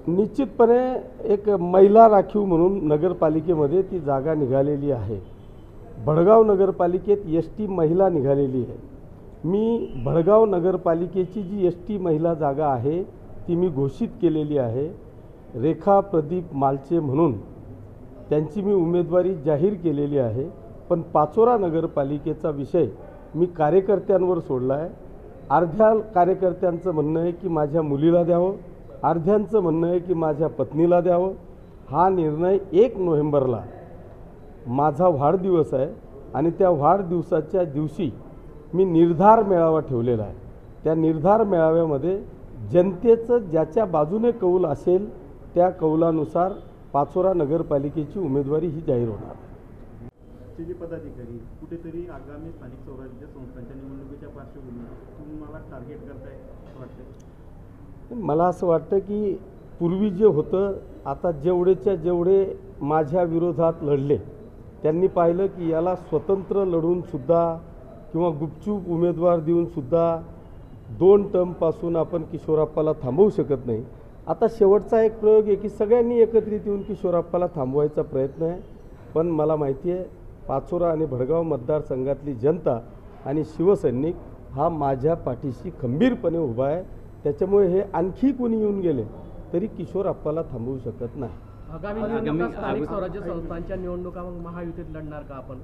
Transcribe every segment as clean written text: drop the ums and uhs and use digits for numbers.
निश्चितपणे एक महिला राखीव म्हणून नगरपालिकेमध्ये ती जागा निघालेली आहे। भडगाव नगरपालिकेत एसटी महिला निघालेली आहे। मी भडगाव नगरपालिकेची जी एसटी महिला जागा आहे ती मी घोषित केलेली आहे। रेखा प्रदीप मालचे म्हणून त्यांची मी उमेदवारी जाहीर केलेली आहे। पण पाचोरा नगरपालिकेचा विषय मी कार्यकर्त्यांवर सोडला आहे। अर्ध्या कार्यकर्त्यांचं म्हणणं आहे की माझ्या मुलीला द्यावं, अर्ध्यांचं म्हणणं आहे की माझ्या पत्नीला द्यावं। हा निर्णय 1 नोव्हेंबरला माझा वाढदिवस आहे आणि त्या वाढदिवसाच्या दिवशी मी निर्धार मेळावा ठेवलेला आहे। त्या निर्धार मेळाव्यामध्ये जनतेचं ज्याच्या बाजूने कौल असेल त्या कौलानुसार पाचोरा नगरपालिकेची उमेदवारी ही जाहीर होणार। जे पदाधिकारी कुठेतरी आगामी स्थानिक स्वराज्य संस्थांच्या निवडणुकीच्या पार्श्वभूमीवर तुम्हाला टार्गेट करताय असं वाटतं? मला असं वाटतं की पूर्वी जे होतं, आता जेवढेच्या जेवढे माझ्या विरोधात लढले त्यांनी पाहिलं की याला स्वतंत्र लढून सुद्धा किंवा गुपचूप उमेदवार देऊन सुद्धा 2 टर्मपासून आपण किशोरप्पाला थांबवू शकत नाही। आता शेवटचा एक प्रयोग आहे की सगळ्यांनी एकत्रित येऊन किशोरप्पाला थांबवायचा प्रयत्न आहे। पण मला माहिती आहे पाचोरा आणि भडगाव मतदारसंघातली जनता आणि शिवसैनिक हा माझ्या पाठीशी खंबीरपणे उभा आहे। त्याच्यामुळे हे आणखी कोणी येऊन गेले तरी किशोरप्पाला थांबवू शकत नाही। आगामी स्थानिक स्वराज्य संस्थांच्या निवडणुका मग महायुतीत लढणार का आपण?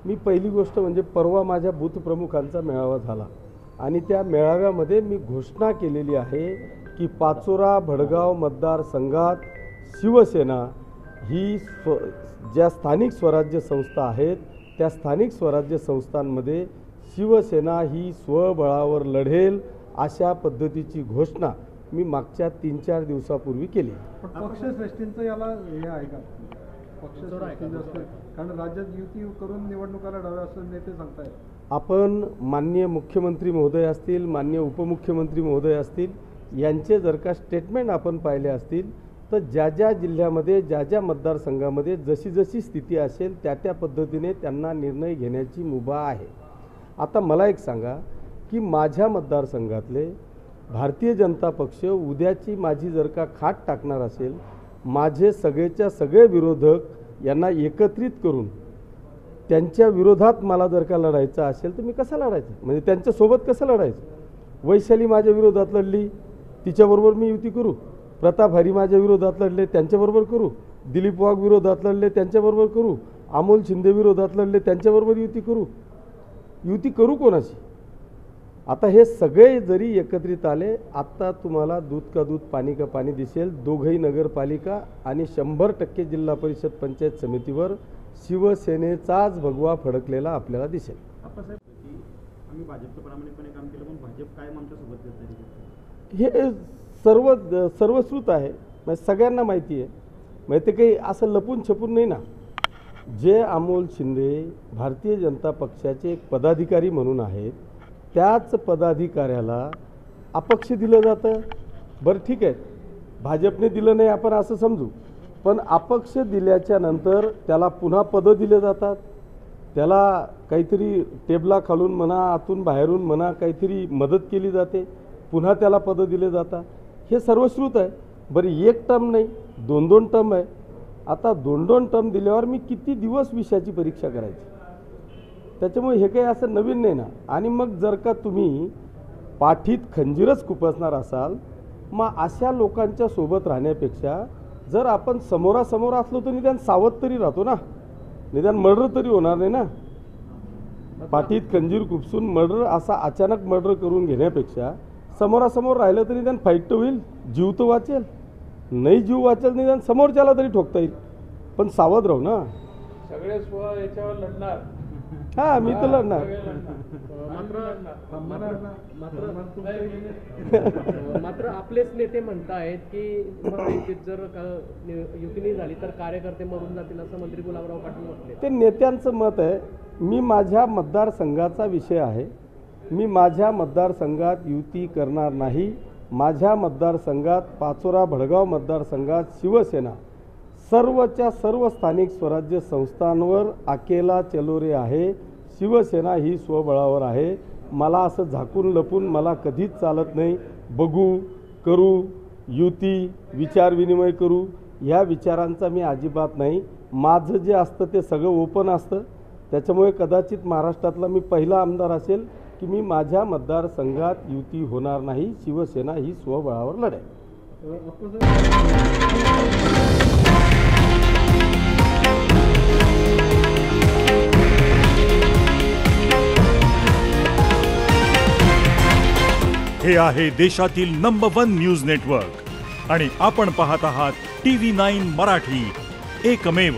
मी पहिली गोष्ट म्हणजे परवा माझ्या बूथ प्रमुखांचा मेळावा झाला आणि त्या मेळाव्यामध्ये मी घोषणा केलेली आहे की पाचोरा भडगाव मतदारसंघात शिवसेना ही ज्या स्थानिक स्वराज्य संस्था आहेत त्या स्थानिक स्वराज्य संस्थांमध्ये शिवसेना ही स्वबळावर लढेल अशा पद्धतीची घोषणा मी मागच्या 3-4 दिवसापूर्वी केली। पक्षश्रेष्ठींचं याला हे आहे का? पक्षश्रेष्ठींचं असतं कारण राज्यात युती करून निवडणुका लढाव्या असं नेते सांगतायत। आपण माननीय मुख्यमंत्री महोदय असतील, माननीय उपमुख्यमंत्री महोदय असतील यांचे जर का स्टेटमेंट आपण पाहिले असतील तर ज्या ज्या जिल्ह्यामध्ये ज्या ज्या मतदारसंघामध्ये जशी जशी स्थिती असेल त्या त्या पद्धतीने त्यांना निर्णय घेण्याची मुभा आहे। आता मला एक सांगा की माझ्या मतदारसंघातले भारतीय जनता पक्ष उद्याची माझी जर का खाट टाकणार असेल, माझे सगळेच्या सगळे विरोधक यांना एकत्रित करून त्यांच्या विरोधात मला जर का लढायचं असेल तर मी कसं लढायचं, म्हणजे त्यांच्यासोबत कसं लढायचं? वैशाली माझ्या विरोधात लढली, तिच्याबरोबर मी युती करू? प्रताप हरी माझ्या विरोधात लढले, त्यांच्याबरोबर करू? दिलीप वाघ विरोधात लढले, त्यांच्याबरोबर करू? अमोल शिंदे विरोधात लढले, त्यांच्याबरोबर युती करू? युती करू कोणाची? आता हे सगळे जरी एकत्रित आले, आत्ता तुम्हाला दूध का दूध पाणी का पाणी दिसेल। दोघंही नगरपालिका आणि 100% जिल्हा परिषद पंचायत समितीवर शिवसेनेचाच भगवा फडकलेला आपल्याला दिसेल। आप्पासाहेब की आम्ही भाजपचं प्रामाणिकपणे काम केलं पण भाजप कायम आमच्यासोबत देत नाही, हे सर्वश्रुत आहे, म्हणजे सगळ्यांना माहिती आहे। म्हणजे ते काही असं लपून छपून नाही ना। जे अमोल शिंदे भारतीय जनता पक्षाचे एक पदाधिकारी म्हणून आहेत त्याच पदाधिकाऱ्याला अपक्ष दिलं जातं। बरं ठीक आहे, भाजपने दिलं नाही आपण असं समजू, पण अपक्ष दिल्याच्या नंतर त्याला पुन्हा पदं दिले जातात, त्याला काहीतरी टेबला खालून म्हणा आतून बाहेरून म्हणा काहीतरी मदत केली जाते, पुन्हा त्याला पदं दिले जातात। हे सर्वश्रुत आहे। बरं 1 टर्म नाही 2-2 टर्म आहे। आता 2-2 टर्म दिल्यावर मी किती दिवस विषयाची परीक्षा करायची? त्याच्यामुळे हे काही असं नवीन नाही ना। आणि मग जर का तुम्ही पाठीत खंजीरच खुपसणार असाल मग अशा लोकांच्या सोबत राहण्यापेक्षा जर आपण समोरासमोर असलो तर निदान सावध तरी राहतो ना, निदान मर्डर तरी होणार नाही ना। पाठीत खंजीर खुपसून मर्डर असा अचानक मर्डर करून घेण्यापेक्षा समोरासमोर राहिलं तर निदान फाईट तर होईल, जीव तर वाचेल, नाही जीव वाचेल निदान समोरच्याला तरी ठोकता येईल, पण सावध राहू ना। सगळे याच्यावर लढणार। हां मी तर लढणार। मात्र आपलेच नेते म्हणतायत की महायुतीत जर युती नाही झाली तर कार्यकर्ते मरून जातील असं मंत्री गुलाबराव पाटील म्हटले। ते नेत्यांचं मत आहे। मी माझ्या मतदारसंघाचा विषय आहे, मी माझ्या मतदारसंघात युती करणार नाही। माझ्या मतदारसंघात पाचोरा भडगाव मतदारसंघात शिवसेना सर्वच्या सर्व स्थानिक स्वराज्य संस्थांवर अकेला चलोरे आहे। शिवसेना ही स्वबळावर आहे। मला असं झाकून लपून मला कधीच चालत नाही। बघू करू युती विचारविनिमय करू ह्या विचारांचा मी अजिबात नाही. माझं जे असतं ते सगळं ओपन असतं. त्याच्यामुळे कदाचित महाराष्ट्रातला मी पहिला आमदार असेल की मी माझ्या मतदारसंघात युती होणार नाही. शिवसेना ही स्वबळावर लढेल. हे आहे देशातील नंबर 1 न्यूज नेटवर्क आणि आपण पाहत आहात TV9 मराठी, एकमेव.